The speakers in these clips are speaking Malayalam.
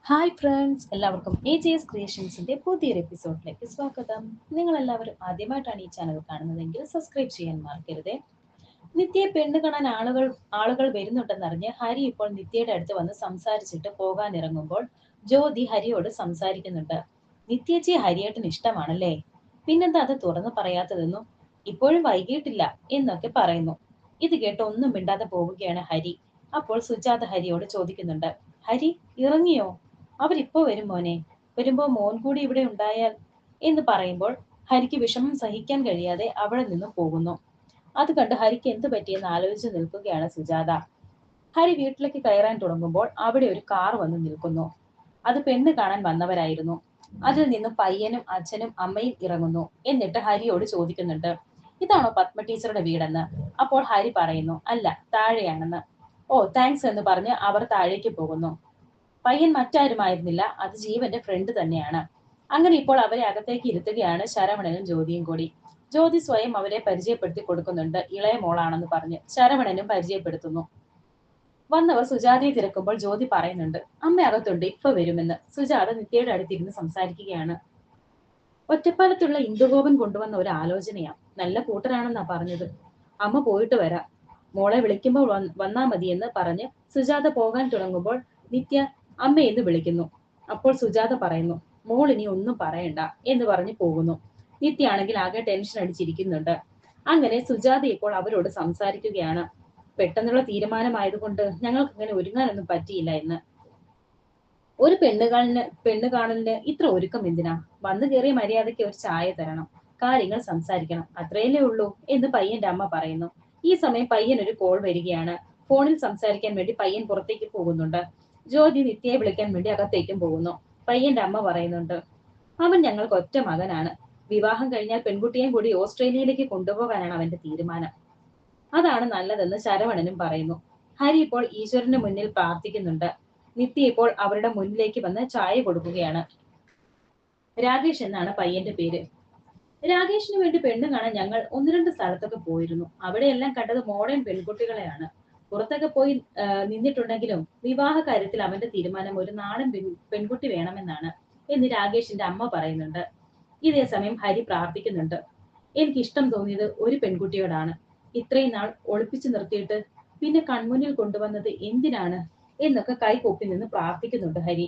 ഹായ് ഫ്രണ്ട്സ്, എല്ലാവർക്കും AJS ക്രിയേഷൻസിന്റെ പുതിയൊരു എപ്പിസോഡിലേക്ക് സ്വാഗതം. നിങ്ങൾ എല്ലാവരും ആദ്യമായിട്ടാണ് ഈ ചാനൽ കാണുന്നതെങ്കിൽ സബ്സ്ക്രൈബ് ചെയ്യാൻ മറക്കരുതേ. നിത്യയെ പെണ്ണ് കാണാൻ ആളുകൾ വരുന്നുണ്ടെന്നറിഞ്ഞ് ഹരി ഇപ്പോൾ നിത്യയുടെ അടുത്ത് വന്ന് സംസാരിച്ചിട്ട് പോകാനിറങ്ങുമ്പോൾ ജ്യോതി ഹരിയോട് സംസാരിക്കുന്നുണ്ട്. നിത്യച്ചി ഹരിയേട്ടന് ഇഷ്ടമാണല്ലേ? പിന്നെന്താ അത് തുറന്നു പറയാത്തതെന്നും ഇപ്പോഴും വൈകിട്ടില്ല എന്നൊക്കെ പറയുന്നു. ഇത് കേട്ട് ഒന്നും മിണ്ടാതെ പോവുകയാണ് ഹരി. അപ്പോൾ സുജാത ഹരിയോട് ചോദിക്കുന്നുണ്ട്, ഹരി ഇറങ്ങിയോ? അവരിപ്പോ വരും മോനെ. വരുമ്പോ മോൻ കൂടി ഇവിടെ ഉണ്ടായാൽ എന്ന് പറയുമ്പോൾ ഹരിക്ക് വിഷമം സഹിക്കാൻ കഴിയാതെ അവിടെ നിന്നും പോകുന്നു. അത് കണ്ട് ഹരിക്ക് എന്ത് പറ്റിയെന്ന് ആലോചിച്ച് നിൽക്കുകയാണ് സുജാത. ഹരി വീട്ടിലേക്ക് കയറാൻ തുടങ്ങുമ്പോൾ അവിടെ ഒരു കാർ വന്ന് നിൽക്കുന്നു. അത് പെണ്ണ് കാണാൻ വന്നവരായിരുന്നു. അതിൽ നിന്നും പയ്യനും അച്ഛനും അമ്മയും ഇറങ്ങുന്നു. എന്നിട്ട് ഹരിയോട് ചോദിക്കുന്നുണ്ട്, ഇതാണോ പത്മ ടീച്ചറുടെ വീടെന്ന്? അപ്പോൾ ഹരി പറയുന്നു, അല്ല, താഴെയാണെന്ന്. ഓ താങ്ക്സ് എന്ന് പറഞ്ഞ് അവർ താഴേക്ക് പോകുന്നു. പയ്യൻ മറ്റാരുമായിരുന്നില്ല, അത് ജീവന്റെ ഫ്രണ്ട് തന്നെയാണ്. അങ്ങനെ ഇപ്പോൾ അവരെ അകത്തേക്ക് ഇരുത്തുകയാണ് ശരവണനും ജ്യോതിയും കൂടി. ജ്യോതി സ്വയം അവരെ പരിചയപ്പെടുത്തി കൊടുക്കുന്നുണ്ട്, ഇളയ മോളാണെന്ന് പറഞ്ഞ് ശരവണനും പരിചയപ്പെടുത്തുന്നു. വന്നവർ സുജാതയെ തിരക്കുമ്പോൾ ജ്യോതി പറയുന്നുണ്ട്, അമ്മ അകത്തുണ്ട്, ഇപ്പൊ വരുമെന്ന്. സുജാത നിത്യയുടെ അടുത്തിരുന്ന് സംസാരിക്കുകയാണ്. ഒറ്റപ്പാലത്തുള്ള ഇന്ദുഗോപൻ കൊണ്ടുവന്ന ഒരു ആലോചനയാ. നല്ല കൂട്ടരാണെന്നാ പറഞ്ഞത്. അമ്മ പോയിട്ട് വരാം, മോളെ വിളിക്കുമ്പോൾ വന്നാ മതിയെന്ന് പറഞ്ഞ് സുജാത പോകാൻ തുടങ്ങുമ്പോൾ നിത്യ അമ്മയെന്ന് വിളിക്കുന്നു. അപ്പോൾ സുജാത പറയുന്നു, മോൾ ഇനി ഒന്നും പറയണ്ട എന്ന് പറഞ്ഞ് പോകുന്നു. നിത്യാണെങ്കിൽ ആകെ ടെൻഷൻ അടിച്ചിരിക്കുന്നുണ്ട്. അങ്ങനെ സുജാത ഇപ്പോൾ അവരോട് സംസാരിക്കുകയാണ്. പെട്ടെന്നുള്ള തീരുമാനമായതുകൊണ്ട് ഞങ്ങൾക്ക് ഇങ്ങനെ ഒരുങ്ങാനൊന്നും പറ്റിയില്ല എന്ന്. ഒരു പെണ്ണ് കാണലിന് ഇത്ര ഒരുക്കം എന്തിനാ? വന്നു കയറിയ മര്യാദയ്ക്ക് ഒരു ചായ തരണം, കാര്യങ്ങൾ സംസാരിക്കണം, അത്രയല്ലേ ഉള്ളൂ എന്ന് പയ്യന്റെ അമ്മ പറയുന്നു. ഈ സമയം പയ്യൻ ഒരു കോൾ വരികയാണ്. ഫോണിൽ സംസാരിക്കാൻ വേണ്ടി പയ്യൻ പുറത്തേക്ക് പോകുന്നുണ്ട്. ജ്യോതി നിത്യയെ വിളിക്കാൻ വേണ്ടി അകത്തേക്കും പോകുന്നു. പയ്യന്റെ അമ്മ പറയുന്നുണ്ട്, അവൻ ഞങ്ങൾക്ക് ഒറ്റ മകനാണ്. വിവാഹം കഴിഞ്ഞാൽ പെൺകുട്ടിയെയും കൂടി ഓസ്ട്രേലിയയിലേക്ക് കൊണ്ടുപോകാനാണ് അവന്റെ തീരുമാനം. അതാണ് നല്ലതെന്ന് ശരവണനും പറയുന്നു. ഹരി ഇപ്പോൾ ഈശ്വരന് മുന്നിൽ പ്രാർത്ഥിക്കുന്നുണ്ട്. നിത്യ ഇപ്പോൾ അവരുടെ മുന്നിലേക്ക് വന്ന് ചായ കൊടുക്കുകയാണ്. രാകേഷ് എന്നാണ് പയ്യന്റെ പേര്. രാകേഷിന് വേണ്ടി പെണ്ണ് കാണാൻ ഞങ്ങൾ ഒന്ന് രണ്ട് സ്ഥലത്തൊക്കെ പോയിരുന്നു. അവിടെയെല്ലാം കണ്ടത് മോഡേൺ പെൺകുട്ടികളെയാണ്. പുറത്തൊക്കെ പോയി നിന്നിട്ടുണ്ടെങ്കിലും വിവാഹ കാര്യത്തിൽ അവന്റെ തീരുമാനം ഒരു നാടൻ പെൺകുട്ടി വേണമെന്നാണ് എന്ന് രാകേഷിന്റെ അമ്മ പറയുന്നുണ്ട്. ഇതേ സമയം ഹരി പ്രാർത്ഥിക്കുന്നുണ്ട്, എനിക്ക് ഇഷ്ടം തോന്നിയത് ഒരു പെൺകുട്ടിയോടാണ്. ഇത്രയും നാൾ ഒളിപ്പിച്ചു നിർത്തിയിട്ട് പിന്നെ കൺമുന്നിൽ കൊണ്ടുവന്നത് എന്തിനാണ് എന്നൊക്കെ കൈകൊപ്പി നിന്ന് പ്രാർത്ഥിക്കുന്നുണ്ട് ഹരി.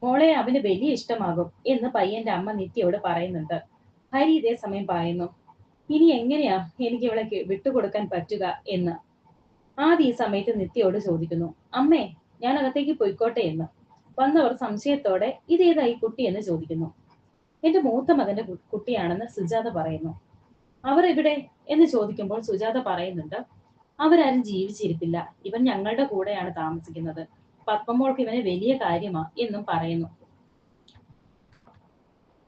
മോളെ അവന് വലിയ ഇഷ്ടമാകും എന്ന് പയ്യന്റെ അമ്മ നിത്യയോട് പറയുന്നുണ്ട്. ഹരി ഇതേ സമയം പറയുന്നു, ഇനി എങ്ങനെയാ എനിക്ക് ഇവളെ വിട്ടുകൊടുക്കാൻ പറ്റുക എന്ന്. ആദ്യ ഈ സമയത്ത് നിത്യയോട് ചോദിക്കുന്നു, അമ്മേ ഞാൻ അകത്തേക്ക് പൊയ്ക്കോട്ടെ എന്ന്. വന്നവർ സംശയത്തോടെ ഇതേതാ ഈ കുട്ടി എന്ന് ചോദിക്കുന്നു. എന്റെ മൂത്ത മകന്റെ കുട്ടിയാണെന്ന് സുജാത പറയുന്നു. അവർ എവിടെ എന്ന് ചോദിക്കുമ്പോൾ സുജാത പറയുന്നുണ്ട്, അവരാരും ജീവിച്ചിരിപ്പില്ല, ഇവൻ ഞങ്ങളുടെ കൂടെയാണ് താമസിക്കുന്നത്. പത്മമോൾക്ക് ഇവനെ വലിയ കാര്യമാ എന്നും പറയുന്നു.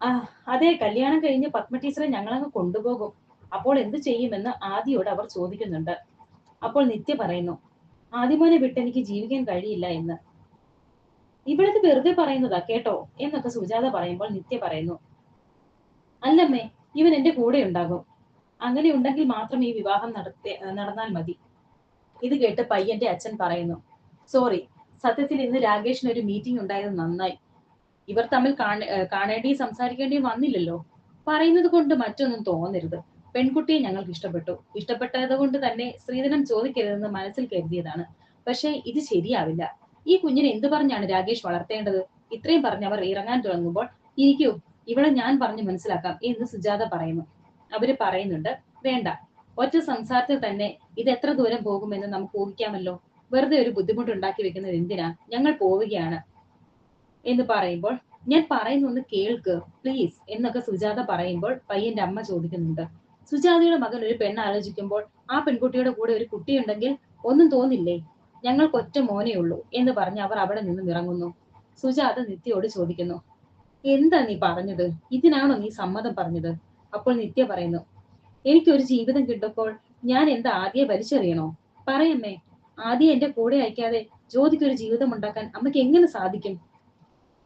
ആ അതെ, കല്യാണം കഴിഞ്ഞ് പത്മ ടീച്ചറെ ഞങ്ങളങ്ങ് കൊണ്ടുപോകും. അപ്പോൾ എന്ത് ചെയ്യുമെന്ന് ആദിയോട് അവർ ചോദിക്കുന്നുണ്ട്. അപ്പോൾ നിത്യ പറയുന്നു, ആദിമോനെ വിട്ട് എനിക്ക് ജീവിക്കാൻ കഴിയില്ല എന്ന്. ഇവളത് വെറുതെ പറയുന്നതാ കേട്ടോ എന്നൊക്കെ സുജാത പറയുമ്പോൾ നിത്യ പറയുന്നു, അല്ലമ്മേ, ഇവൻ എന്റെ കൂടെ ഉണ്ടാകും. അങ്ങനെ ഉണ്ടെങ്കിൽ മാത്രം ഈ വിവാഹം നടന്നാൽ മതി. ഇത് കേട്ട് പയ്യന്റെ അച്ഛൻ പറയുന്നു, സോറി, സത്യത്തിൽ ഇന്ന് രാകേഷിന് ഒരു മീറ്റിംഗ് ഉണ്ടായത് നന്നായി. ഇവർ തമ്മിൽ കാണേണ്ടിയും സംസാരിക്കേണ്ടിയും വന്നില്ലല്ലോ. പറയുന്നത് കൊണ്ട് മറ്റൊന്നും തോന്നരുത്. പെൺകുട്ടിയെ ഞങ്ങൾക്ക് ഇഷ്ടപ്പെട്ടു. ഇഷ്ടപ്പെട്ടത് കൊണ്ട് തന്നെ സ്ത്രീധനം ചോദിക്കരുതെന്ന് മനസ്സിൽ കരുതിയതാണ്. പക്ഷേ ഇത് ശരിയാവില്ല. ഈ കുഞ്ഞിനെ എന്ത് പറഞ്ഞാണ് രാകേഷ് വളർത്തേണ്ടത്? ഇത്രയും പറഞ്ഞ് അവർ ഇറങ്ങാൻ തുടങ്ങുമ്പോൾ, ഇരിക്കൂ, ഇവളെ ഞാൻ പറഞ്ഞു മനസ്സിലാക്കാം എന്ന് സുജാത പറയുന്നു. അവര് പറയുന്നുണ്ട്, വേണ്ട, ഒറ്റ സംസാരത്തിൽ തന്നെ ഇത് എത്ര ദൂരം പോകുമെന്ന് നമുക്ക് ഊഹിക്കാമല്ലോ. വെറുതെ ഒരു ബുദ്ധിമുട്ട് ഉണ്ടാക്കി വെക്കുന്നത് എന്തിനാ? ഞങ്ങൾ പോവുകയാണ് എന്ന് പറയുമ്പോൾ, ഞാൻ പറയുന്ന ഒന്ന് കേൾക്ക് പ്ലീസ് എന്നൊക്കെ സുജാത പറയുമ്പോൾ പയ്യന്റെ അമ്മ ചോദിക്കുന്നുണ്ട്, സുജാതയുടെ മകൻ ഒരു പെണ്ണ് ആലോചിക്കുമ്പോൾ ആ പെൺകുട്ടിയുടെ കൂടെ ഒരു കുട്ടിയുണ്ടെങ്കിൽ ഒന്നും തോന്നില്ലേ? ഞങ്ങൾക്ക് ഒറ്റ മോനേ ഉള്ളൂ എന്ന് പറഞ്ഞ് അവർ അവിടെ നിന്നും ഇറങ്ങുന്നു. സുജാത നിത്യയോട് ചോദിക്കുന്നു, എന്താ നീ പറഞ്ഞത്? ഇതിനാണോ നീ സമ്മതം പറഞ്ഞത്? അപ്പോൾ നിത്യ പറയുന്നു, എനിക്കൊരു ജീവിതം കിട്ടുമ്പോൾ ഞാൻ എന്താ ആദ്യം വലിച്ചെറിയണോ? പറയമ്മേ, ആദ്യം എന്റെ കൂടെ അയക്കാതെ ജ്യോതിക്ക് ഒരു ജീവിതം ഉണ്ടാക്കാൻ അമ്മയ്ക്ക് എങ്ങനെ സാധിക്കും?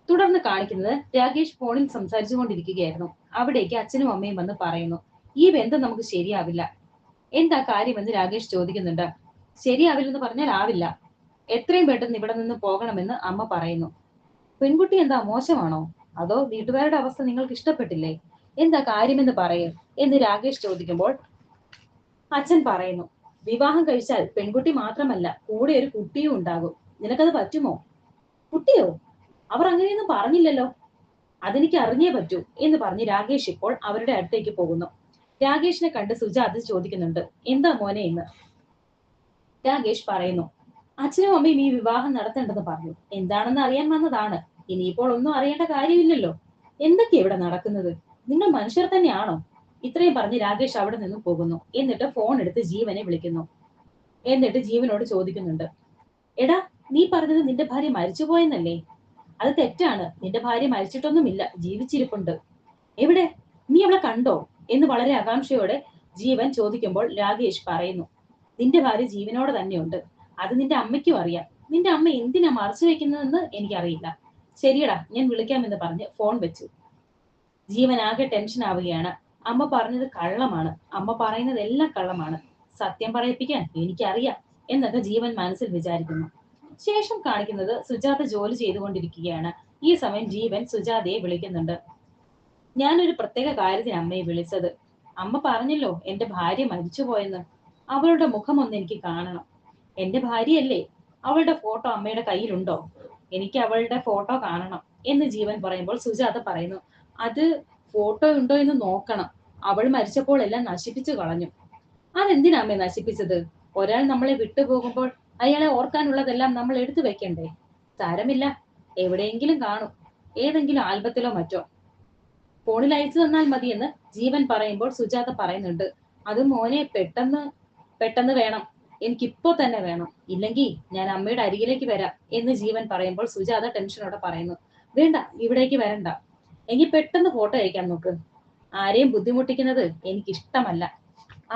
തുടർന്ന് കാണിക്കുന്നത് രാകേഷ് ഫോണിൽ സംസാരിച്ചു കൊണ്ടിരിക്കുകയായിരുന്നു. അവിടേക്ക് അച്ഛനും അമ്മയും വന്ന് പറയുന്നു, ഈ ബന്ധം നമുക്ക് ശരിയാവില്ല. എന്താ കാര്യമെന്ന് രാകേഷ് ചോദിക്കുന്നുണ്ട്. ശരിയാവില്ലെന്ന് പറഞ്ഞാൽ ആവില്ല. എത്രയും പെട്ടെന്ന് ഇവിടെ നിന്ന് പോകണമെന്ന് അമ്മ പറയുന്നു. പെൺകുട്ടി എന്താ മോശമാണോ? അതോ വീട്ടുകാരുടെ അവസ്ഥ നിങ്ങൾക്ക് ഇഷ്ടപ്പെട്ടില്ലേ? എന്താ കാര്യമെന്ന് പറയൂ എന്ന് രാകേഷ് ചോദിക്കുമ്പോൾ അച്ഛൻ പറയുന്നു, വിവാഹം കഴിച്ചാൽ പെൺകുട്ടി മാത്രമല്ല കൂടെ ഒരു കുട്ടിയും ഉണ്ടാകും. നിനക്കത് പറ്റുമോ? കുട്ടിയോ? അവർ അങ്ങനെയൊന്നും പറഞ്ഞില്ലല്ലോ. അതെനിക്ക് അറിഞ്ഞേ പറ്റൂ എന്ന് പറഞ്ഞ് രാകേഷ് ഇപ്പോൾ അവരുടെ അടുത്തേക്ക് പോകുന്നു. രാകേഷിനെ കണ്ട് സുജാത ചോദിക്കുന്നുണ്ട്, എന്താ മോനെ എന്ന്. രാകേഷ് പറയുന്നു, അച്ഛനും അമ്മയും ഈ വിവാഹം നടത്തേണ്ടെന്ന് പറഞ്ഞു. എന്താണെന്ന് അറിയാൻ വന്നതാണ്. ഇനിയിപ്പോൾ ഒന്നും അറിയേണ്ട കാര്യമില്ലല്ലോ. എന്തൊക്കെയാ ഇവിടെ നടക്കുന്നത്? നിങ്ങൾ മനുഷ്യർ തന്നെയാണോ? ഇത്രയും പറഞ്ഞ് രാകേഷ് അവിടെ നിന്ന് പോകുന്നു. എന്നിട്ട് ഫോൺ എടുത്ത് ജീവനെ വിളിക്കുന്നു. എന്നിട്ട് ജീവനോട് ചോദിക്കുന്നുണ്ട്, എടാ, നീ പറഞ്ഞത് നിന്റെ ഭാര്യ മരിച്ചുപോയെന്നല്ലേ? അത് തെറ്റാണ്. നിന്റെ ഭാര്യ മരിച്ചിട്ടൊന്നുമില്ല, ജീവിച്ചിരിപ്പുണ്ട്. എവിടെ? നീ അവളെ കണ്ടോ എന്ന് വളരെ ആകാംക്ഷയോടെ ജീവൻ ചോദിക്കുമ്പോൾ രാകേഷ് പറയുന്നു, നിന്റെ ഭാര്യ ജീവനോടെ തന്നെയുണ്ട്. അത് നിന്റെ അമ്മയ്ക്കും അറിയാം. നിന്റെ അമ്മ എന്തിനാ മറച്ചു വെക്കുന്നതെന്ന് എനിക്കറിയില്ല. ശരിയടാ, ഞാൻ വിളിക്കാമെന്ന് പറഞ്ഞ് ഫോൺ വെച്ചു. ജീവൻ ആകെ ടെൻഷൻ ആവുകയാണ്. അമ്മ പറഞ്ഞത് കള്ളമാണ്. അമ്മ പറയുന്നത് എല്ലാം കള്ളമാണ്. സത്യം പറയിപ്പിക്കാൻ എനിക്കറിയാം എന്നൊക്കെ ജീവൻ മനസ്സിൽ വിചാരിക്കുന്നു. ശേഷം കാണിക്കുന്നത് സുജാത ജോലി ചെയ്തുകൊണ്ടിരിക്കുകയാണ്. ഈ സമയം ജീവൻ സുജാതയെ വിളിക്കുന്നുണ്ട്. ഞാനൊരു പ്രത്യേക കാര്യത്തിന് അമ്മയെ വിളിച്ചത്. അമ്മ പറഞ്ഞല്ലോ എന്റെ ഭാര്യ മരിച്ചുപോയെന്ന്. അവളുടെ മുഖം ഒന്ന് എനിക്ക് കാണണം. എന്റെ ഭാര്യയല്ലേ? അവളുടെ ഫോട്ടോ അമ്മയുടെ കയ്യിലുണ്ടോ? എനിക്ക് അവളുടെ ഫോട്ടോ കാണണം എന്ന് ജീവൻ പറയുമ്പോൾ സുജാത പറയുന്നു, അത് ഫോട്ടോ ഉണ്ടോ എന്ന് നോക്കണം. അവൾ മരിച്ചപ്പോൾ എല്ലാം നശിപ്പിച്ചു കളഞ്ഞു. അതെന്തിനാ അമ്മേ നശിപ്പിച്ചത്? ഒരാൾ നമ്മളെ വിട്ടുപോകുമ്പോൾ അയാളെ ഓർക്കാനുള്ളതെല്ലാം നമ്മൾ എടുത്തു വെക്കണ്ടേ? സാരമില്ല, എവിടെയെങ്കിലും കാണും, ഏതെങ്കിലും ആൽബത്തിലോ മറ്റോ. ഫോണിൽ അയച്ചു തന്നാൽ മതിയെന്ന് ജീവൻ പറയുമ്പോൾ സുജാത പറയുന്നുണ്ട്, അത് മോനെ പെട്ടെന്ന് പെട്ടെന്ന് വേണം. എനിക്കിപ്പോ തന്നെ വേണം. ഇല്ലെങ്കിൽ ഞാൻ അമ്മയുടെ അരികിലേക്ക് വരാം എന്ന് ജീവൻ പറയുമ്പോൾ സുജാത ടെൻഷനോടെ പറയുന്നു, വേണ്ട, ഇവിടേക്ക് വരണ്ട. എങ്കിൽ പെട്ടെന്ന് ഫോട്ടോ അയക്കാൻ നോക്ക്. ആരെയും ബുദ്ധിമുട്ടിക്കുന്നത് എനിക്കിഷ്ടമല്ല.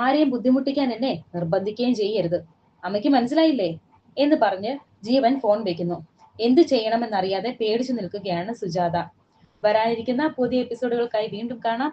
ആരെയും ബുദ്ധിമുട്ടിക്കാൻ എന്നെ നിർബന്ധിക്കുകയും ചെയ്യരുത്. അമ്മയ്ക്ക് മനസ്സിലായില്ലേ എന്ന് പറഞ്ഞ് ജീവൻ ഫോൺ വെക്കുന്നു. എന്ത് ചെയ്യണമെന്നറിയാതെ പേടിച്ചു നിൽക്കുകയാണ് സുജാത. വരാനിരിക്കുന്ന പുതിയ എപ്പിസോഡുകൾക്കായി വീണ്ടും കാണാം.